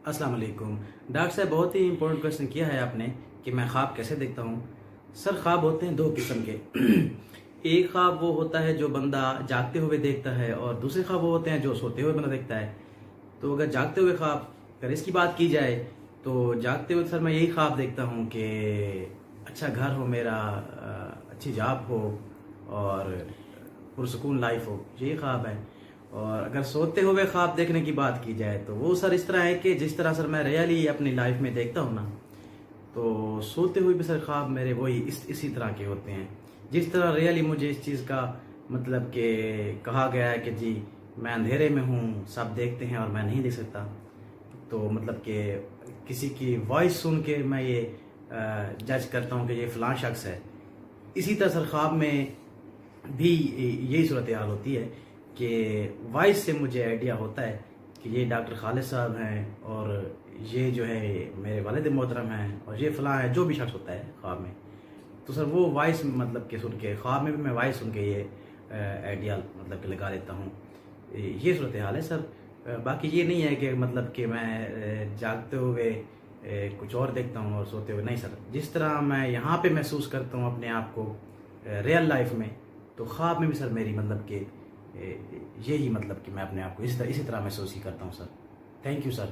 السلام علیکم ڈاکٹر صاحب، بہت ہی امپورٹنٹ کوشچن کیا ہے آپ نے کہ میں خواب کیسے دیکھتا ہوں. سر، خواب ہوتے ہیں دو قسم کے. ایک خواب وہ ہوتا ہے جو بندہ جاگتے ہوئے دیکھتا ہے، اور دوسرے خواب وہ ہوتے ہیں جو سوتے ہوئے بندہ دیکھتا ہے. تو اگر جاگتے ہوئے خواب، اگر اس کی بات کی جائے تو جاگتے ہوئے سر میں یہی خواب دیکھتا ہوں کہ اچھا گھر ہو میرا، اچھی جاب ہو اور پرسکون لائف ہو، یہی خواب ہے. اور اگر سوتے ہوئے خواب دیکھنے کی بات کی جائے تو وہ سر اس طرح ہے کہ جس طرح سر میں ریئلی اپنی لائف میں دیکھتا ہوں نا، تو سوتے ہوئے بھی سر خواب میرے وہی اسی طرح کے ہوتے ہیں. جس طرح ریئلی مجھے اس چیز کا مطلب کہ کہا گیا ہے کہ جی میں اندھیرے میں ہوں، سب دیکھتے ہیں اور میں نہیں دیکھ سکتا، تو مطلب کہ کسی کی وائس سن کے میں یہ جج کرتا ہوں کہ یہ فلاں شخص ہے. اسی طرح سر خواب میں بھی یہی صورتحال ہوتی ہے کہ وائس سے مجھے آئیڈیا ہوتا ہے کہ یہ ڈاکٹر خالد صاحب ہیں، اور یہ جو ہے میرے والد محترم ہیں، اور یہ فلاں ہے، جو بھی شخص ہوتا ہے خواب میں. تو سر وہ وائس مطلب کہ سن کے خواب میں بھی میں وائس سن کے یہ آئیڈیا مطلب کہ لگا لیتا ہوں. یہ صورتحال ہے سر. باقی یہ نہیں ہے کہ مطلب کہ میں جاگتے ہوئے کچھ اور دیکھتا ہوں اور سوتے ہوئے نہیں سر. جس طرح میں یہاں پہ محسوس کرتا ہوں اپنے آپ کو ریئل لائف میں، تو خواب میں بھی سر میری مطلب کہ یہی مطلب کہ میں اپنے آپ کو اسی طرح محسوس ہی کرتا ہوں سر. Thank you sir.